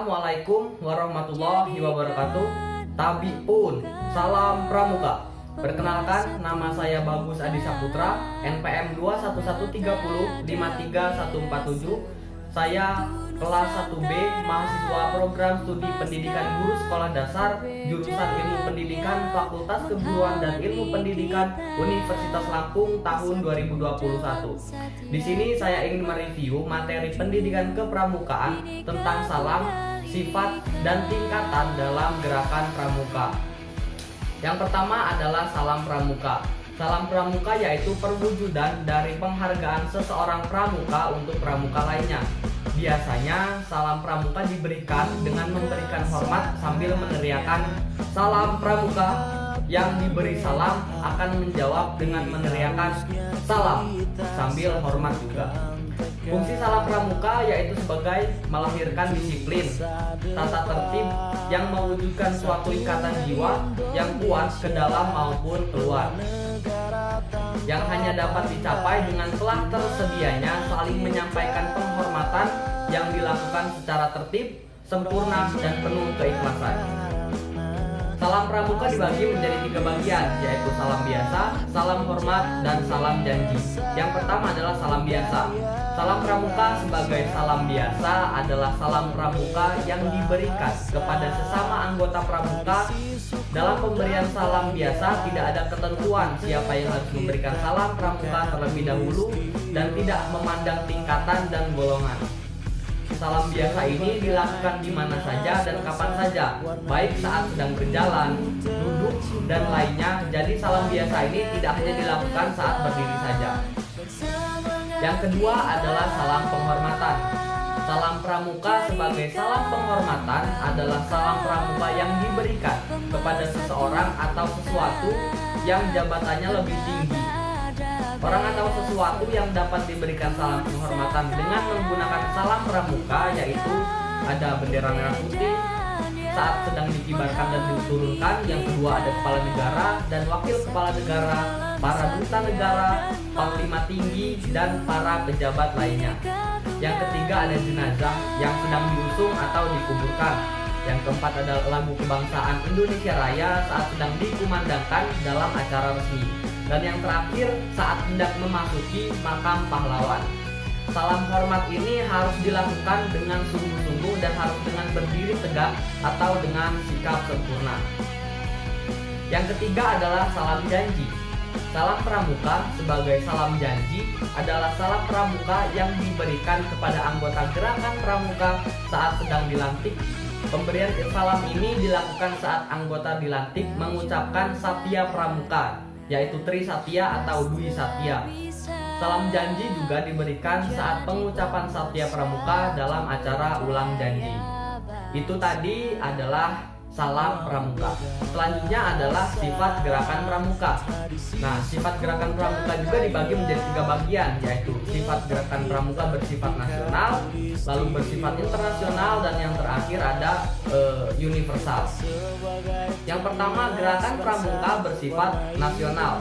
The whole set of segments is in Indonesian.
Assalamualaikum warahmatullahi wabarakatuh. Tabiun, salam pramuka. Perkenalkan, nama saya Bagus Adi Saputra, NPM 21130-53147. Saya kelas 1B, mahasiswa program studi pendidikan guru sekolah dasar, jurusan ilmu pendidikan, Fakultas Keguruan dan Ilmu Pendidikan, Universitas Lampung tahun 2021. Di sini saya ingin mereview materi pendidikan kepramukaan tentang salam, sifat, dan tingkatan dalam gerakan pramuka. Yang pertama adalah salam pramuka. Salam pramuka yaitu perwujudan dari penghargaan seseorang pramuka untuk pramuka lainnya. Biasanya salam pramuka diberikan dengan memberikan hormat sambil meneriakkan salam pramuka. Yang diberi salam akan menjawab dengan meneriakkan salam sambil hormat juga. Fungsi salam pramuka yaitu sebagai melahirkan disiplin, tata tertib yang mewujudkan suatu ikatan jiwa yang kuat ke dalam maupun keluar, yang hanya dapat dicapai dengan telah tersedianya saling menyampaikan penghormatan yang dilakukan secara tertib, sempurna, dan penuh keikhlasan. Salam pramuka dibagi menjadi 3 bagian, yaitu salam biasa, salam hormat, dan salam janji. Yang pertama adalah salam biasa. Salam pramuka sebagai salam biasa adalah salam pramuka yang diberikan kepada sesama anggota pramuka. Dalam pemberian salam biasa tidak ada ketentuan siapa yang harus memberikan salam pramuka terlebih dahulu dan tidak memandang tingkatan dan golongan. Salam biasa ini dilakukan di mana saja dan kapan saja, baik saat sedang berjalan, duduk, dan lainnya. Jadi salam biasa ini tidak hanya dilakukan saat berdiri saja. Yang kedua adalah salam penghormatan. Salam pramuka sebagai salam penghormatan adalah salam pramuka yang diberikan kepada seseorang atau sesuatu yang jabatannya lebih tinggi. Orang atau sesuatu yang dapat diberikan salam penghormatan dengan menggunakan salam pramuka yaitu ada bendera merah putih saat sedang dikibarkan dan diturunkan. Yang kedua ada kepala negara dan wakil kepala negara, para duta negara, panglima tinggi, dan para pejabat lainnya. Yang ketiga ada jenazah yang sedang diusung atau dikuburkan. Yang keempat adalah lagu kebangsaan Indonesia Raya saat sedang dikumandangkan dalam acara resmi. Dan yang terakhir saat hendak memasuki makam pahlawan. Salam hormat ini harus dilakukan dengan sungguh-sungguh dan harus dengan berdiri tegak atau dengan sikap sempurna. Yang ketiga adalah salam janji. Salam pramuka sebagai salam janji adalah salam pramuka yang diberikan kepada anggota gerakan pramuka saat sedang dilantik. Pemberian salam ini dilakukan saat anggota dilantik mengucapkan Satya Pramuka, yaitu Tri Satya atau Dwi Satya. Salam janji juga diberikan saat pengucapan Satya Pramuka dalam acara ulang janji. Itu tadi adalah salam pramuka. Selanjutnya adalah sifat gerakan pramuka. Nah, sifat gerakan pramuka juga dibagi menjadi 3 bagian, yaitu sifat gerakan pramuka bersifat nasional, lalu bersifat internasional, dan yang terakhir ada universal. Yang pertama, gerakan pramuka bersifat nasional,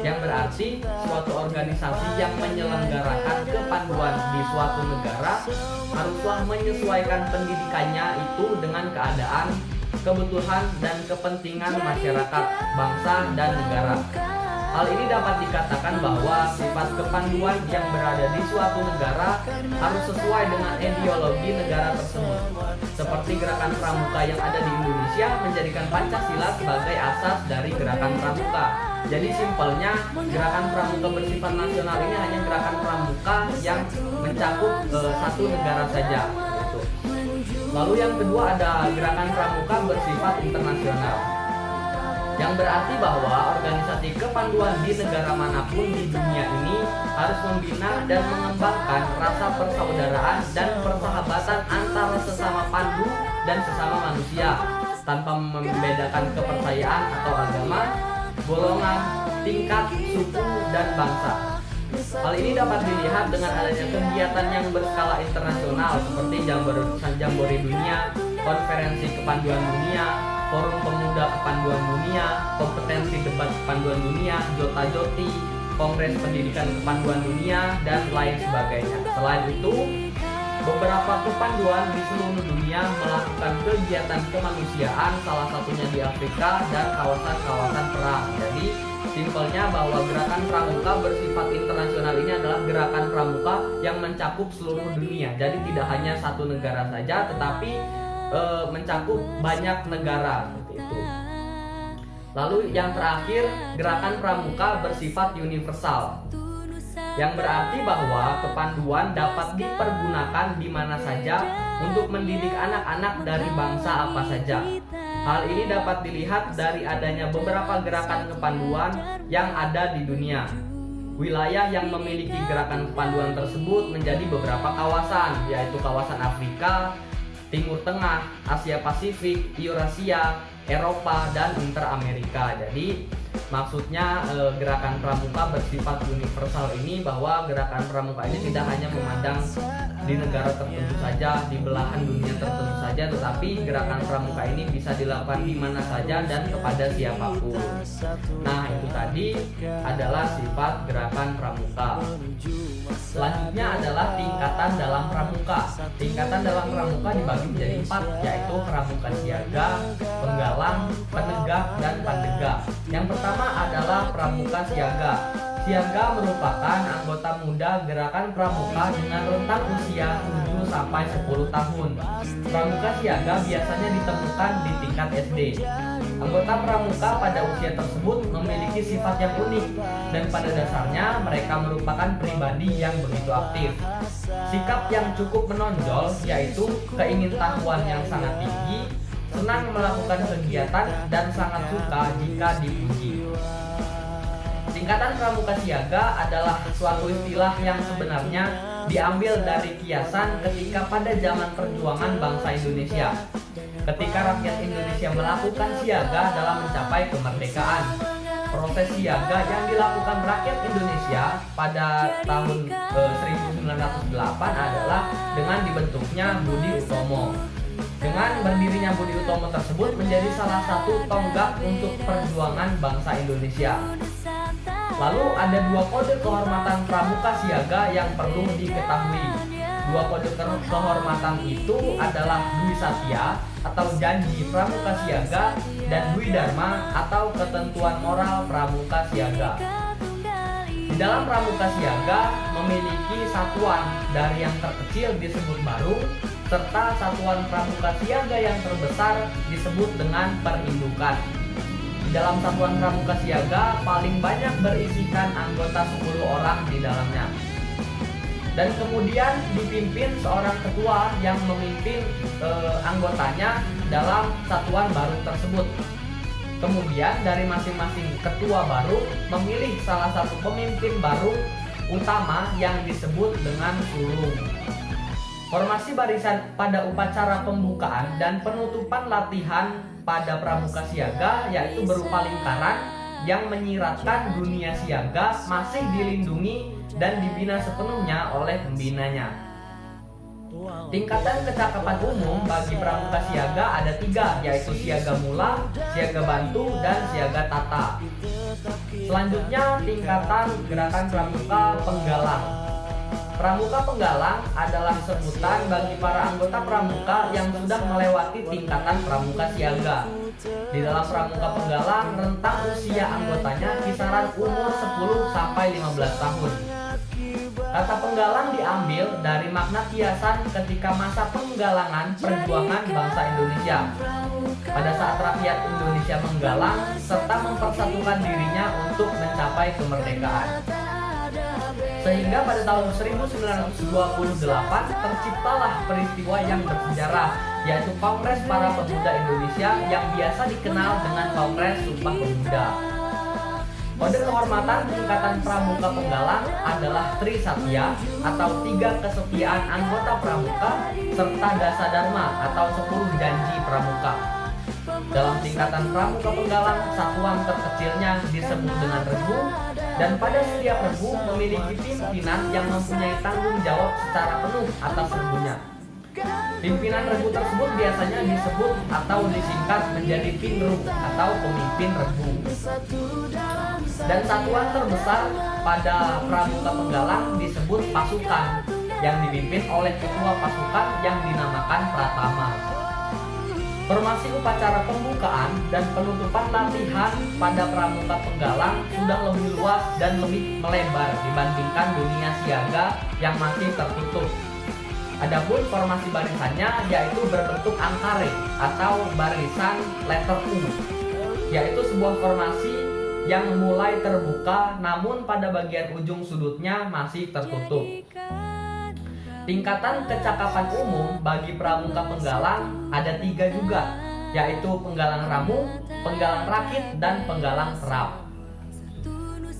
yang berarti suatu organisasi yang menyelenggarakan kepanduan di suatu negara haruslah menyesuaikan pendidikannya itu dengan keadaan, kebutuhan, dan kepentingan masyarakat, bangsa, dan negara. Hal ini dapat dikatakan bahwa sifat kepanduan yang berada di suatu negara harus sesuai dengan ideologi negara tersebut. Seperti gerakan pramuka yang ada di Indonesia menjadikan Pancasila sebagai asas dari gerakan pramuka. Jadi simpelnya, gerakan pramuka bersifat nasional ini hanya gerakan pramuka yang mencakup satu negara saja. Gitu. Lalu yang kedua ada gerakan pramuka bersifat internasional, yang berarti bahwa organisasi kepanduan di negara manapun di dunia ini harus membina dan mengembangkan rasa persaudaraan dan persahabatan antara sesama pandu dan sesama manusia tanpa membedakan kepercayaan atau agama, golongan, tingkat, suku, dan bangsa. Hal ini dapat dilihat dengan adanya kegiatan yang berskala internasional seperti Jambore Dunia, Konferensi Kepanduan Dunia, Forum Pemuda Kepanduan Dunia, Kompetensi Debat Kepanduan Dunia, Jota Joti, Kongres Pendidikan Kepanduan Dunia, dan lain sebagainya. Selain itu, beberapa kepanduan di seluruh dunia melakukan kegiatan kemanusiaan, salah satunya di Afrika dan kawasan-kawasan perang. Jadi simpelnya bahwa gerakan pramuka bersifat internasional ini adalah gerakan pramuka yang mencakup seluruh dunia. Jadi tidak hanya satu negara saja, tetapi mencakup banyak negara seperti itu. Lalu yang terakhir, gerakan pramuka bersifat universal, yang berarti bahwa kepanduan dapat dipergunakan di mana saja untuk mendidik anak-anak dari bangsa apa saja. Hal ini dapat dilihat dari adanya beberapa gerakan kepanduan yang ada di dunia. Wilayah yang memiliki gerakan kepanduan tersebut menjadi beberapa kawasan, yaitu kawasan Afrika, Timur Tengah, Asia Pasifik, Eurasia, Eropa, dan Interamerika. Jadi maksudnya gerakan pramuka bersifat universal ini bahwa gerakan pramuka ini tidak hanya memandang di negara tertentu saja, di belahan dunia tertentu saja, tetapi gerakan pramuka ini bisa dilakukan di mana saja dan kepada siapapun. Nah, itu tadi adalah sifat gerakan pramuka. Selanjutnya adalah tingkatan dalam pramuka. Tingkatan dalam pramuka dibagi menjadi 4, yaitu pramuka siaga, penggalang, penegak, dan pandega. Yang pertama adalah pramuka siaga. Siaga merupakan anggota muda gerakan pramuka dengan rentang usia 7 sampai 10 tahun. Pramuka siaga biasanya ditemukan di tingkat SD. Anggota pramuka pada usia tersebut memiliki sifat yang unik, dan pada dasarnya mereka merupakan pribadi yang begitu aktif. Sikap yang cukup menonjol yaitu keingintahuan yang sangat tinggi, senang melakukan kegiatan, dan sangat suka jika dipuji. Tingkatan pramuka siaga adalah suatu istilah yang sebenarnya diambil dari kiasan ketika pada zaman perjuangan bangsa Indonesia. Ketika rakyat Indonesia melakukan siaga dalam mencapai kemerdekaan. Proses siaga yang dilakukan rakyat Indonesia pada tahun 1908 adalah dengan dibentuknya Budi Utomo. Dengan berdirinya Budi Utomo tersebut menjadi salah satu tonggak untuk perjuangan bangsa Indonesia. Lalu ada 2 kode kehormatan pramuka siaga yang perlu diketahui. 2 kode kehormatan itu adalah Dwi Satya atau janji pramuka siaga dan Dwi Dharma atau ketentuan moral pramuka siaga. Di dalam pramuka siaga memiliki satuan dari yang terkecil disebut barung, serta satuan pramuka siaga yang terbesar disebut dengan perindukan. Di dalam satuan pramuka siaga paling banyak berisikan anggota 10 orang di dalamnya. Dan kemudian dipimpin seorang ketua yang memimpin anggotanya dalam satuan barung tersebut. Kemudian dari masing-masing ketua barung memilih salah satu pemimpin barung utama yang disebut dengan sulung. Formasi barisan pada upacara pembukaan dan penutupan latihan pada pramuka siaga yaitu berupa lingkaran yang menyiratkan dunia siaga masih dilindungi dan dibina sepenuhnya oleh pembinanya. Tingkatan kecakapan umum bagi pramuka siaga ada 3, yaitu siaga mula, siaga bantu, dan siaga tata. Selanjutnya tingkatan gerakan pramuka penggalang. Pramuka penggalang adalah sebutan bagi para anggota pramuka yang sudah melewati tingkatan pramuka siaga. Di dalam pramuka penggalang, rentang usia anggotanya kisaran umur 10 sampai 15 tahun. Kata penggalang diambil dari makna kiasan ketika masa penggalangan perjuangan bangsa Indonesia. Pada saat rakyat Indonesia menggalang serta mempersatukan dirinya untuk mencapai kemerdekaan. Sehingga pada tahun 1928 terciptalah peristiwa yang bersejarah, yaitu Kongres Para Pemuda Indonesia yang biasa dikenal dengan Kongres Sumpah Pemuda. Kode kehormatan tingkatan pramuka penggalang adalah Tri Satya atau 3 kesetiaan anggota pramuka serta Dasa Dharma atau 10 janji pramuka. Dalam tingkatan pramuka penggalang, satuan terkecilnya disebut dengan regu, dan pada setiap regu memiliki pimpinan yang mempunyai tanggung jawab secara penuh atas regunya. Pimpinan regu tersebut biasanya disebut atau disingkat menjadi pinru atau pemimpin regu. Dan satuan terbesar pada pramuka penggalang disebut pasukan, yang dipimpin oleh ketua pasukan yang dinamakan Pratama. Formasi upacara pembukaan dan penutupan latihan pada Pramuka Penggalang sudah lebih luas dan lebih melebar dibandingkan dunia siaga yang masih tertutup. Adapun formasi barisannya yaitu berbentuk angkare atau barisan letter U, yaitu sebuah formasi yang mulai terbuka namun pada bagian ujung sudutnya masih tertutup. Tingkatan kecakapan umum bagi Pramuka Penggalang ada 3 juga, yaitu penggalang ramu, penggalang rakit, dan penggalang serap.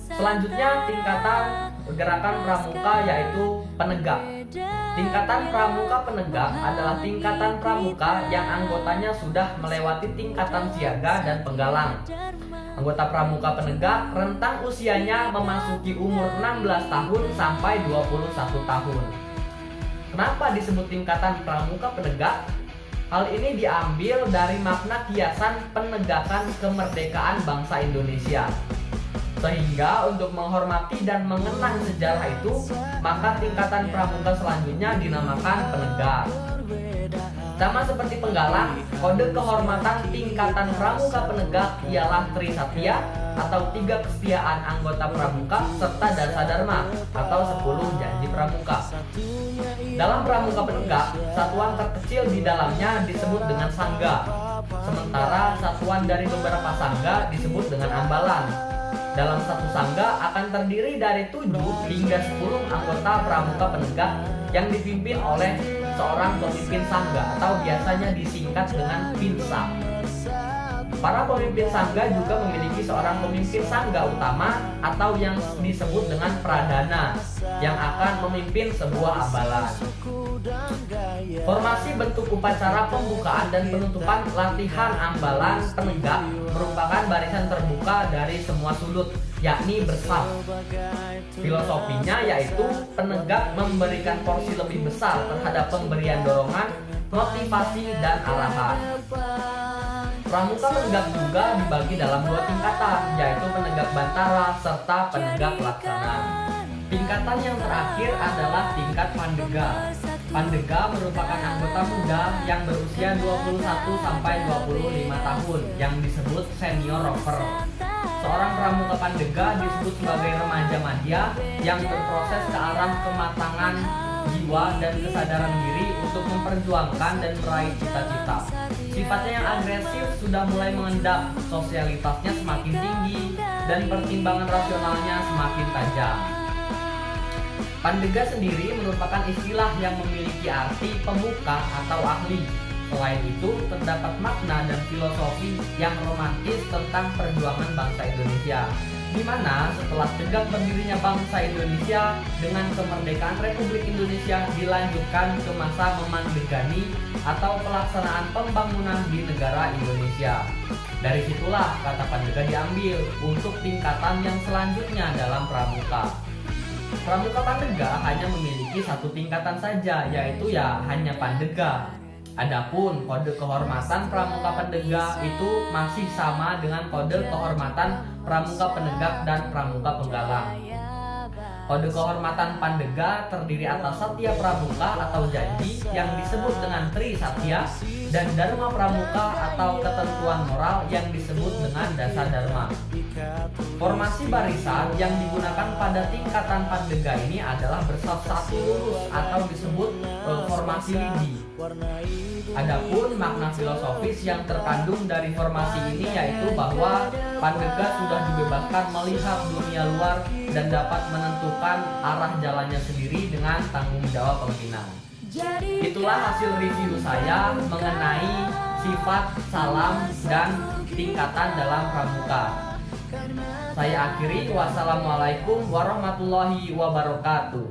Selanjutnya tingkatan gerakan pramuka yaitu penegak. Tingkatan pramuka penegak adalah tingkatan pramuka yang anggotanya sudah melewati tingkatan siaga dan penggalang. Anggota pramuka penegak rentang usianya memasuki umur 16 tahun sampai 21 tahun. Kenapa disebut tingkatan pramuka penegak? Hal ini diambil dari makna kiasan penegakan kemerdekaan bangsa Indonesia. Sehingga untuk menghormati dan mengenang sejarah itu, maka tingkatan pramuka selanjutnya dinamakan penegak. Sama seperti penggalang, kode kehormatan tingkatan pramuka penegak ialah Trisatya atau 3 kesetiaan anggota pramuka serta Dasa Dharma atau 10 janji pramuka. Dalam pramuka penegak, satuan terkecil di dalamnya disebut dengan sangga, sementara satuan dari beberapa sangga disebut dengan ambalan. Dalam satu sangga akan terdiri dari 7 hingga 10 anggota pramuka penegak yang dipimpin oleh seorang pemimpin sangga atau biasanya disingkat dengan pinsa. Para pemimpin sangga juga memiliki seorang pemimpin sangga utama atau yang disebut dengan pradana yang akan memimpin sebuah ambalan. Formasi bentuk upacara pembukaan dan penutupan latihan ambalan penegak merupakan barisan terbuka dari semua sudut, yakni bersaf. Filosofinya yaitu penegak memberikan porsi lebih besar terhadap pemberian dorongan, motivasi, dan arahan. Pramuka penegak juga dibagi dalam 2 tingkatan, yaitu penegak bantara serta penegak laksana. Tingkatan yang terakhir adalah tingkat pandega. Pandega merupakan anggota muda yang berusia 21 sampai 25 tahun yang disebut senior rover. Seorang pramuka pandega disebut sebagai remaja madya yang berproses ke arah kematangan jiwa dan kesadaran diri untuk memperjuangkan dan meraih cita-cita. Sifatnya yang agresif sudah mulai mengendap, sosialitasnya semakin tinggi, dan pertimbangan rasionalnya semakin tajam. Pandega sendiri merupakan istilah yang memiliki arti pemuka atau ahli. Selain itu, terdapat makna dan filosofi yang romantis tentang perjuangan bangsa Indonesia, di mana setelah tegak berdirinya bangsa Indonesia dengan kemerdekaan Republik Indonesia dilanjutkan ke masa memandegani atau pelaksanaan pembangunan di negara Indonesia. Dari situlah kata pandega diambil untuk tingkatan yang selanjutnya dalam pramuka. Pramuka pandega hanya memiliki 1 tingkatan saja, yaitu hanya pandega. Adapun kode kehormatan pramuka pandega itu masih sama dengan kode kehormatan pramuka penegak dan pramuka penggalang. Kode kehormatan pandega terdiri atas Satya Pramuka atau janji yang disebut dengan Trisatya dan Dharma Pramuka atau ketentuan moral yang disebut dengan Dasa Dharma. Formasi barisan yang digunakan pada tingkatan pandega ini adalah bersaf satu lurus atau disebut formasi lidi. Adapun makna filosofis yang terkandung dari formasi ini yaitu bahwa pandega sudah dibebaskan melihat dunia luar dan dapat menentukan arah jalannya sendiri dengan tanggung jawab pimpinan. Itulah hasil review saya mengenai sifat, salam, dan tingkatan dalam pramuka. Saya akhiri, wassalamualaikum warahmatullahi wabarakatuh.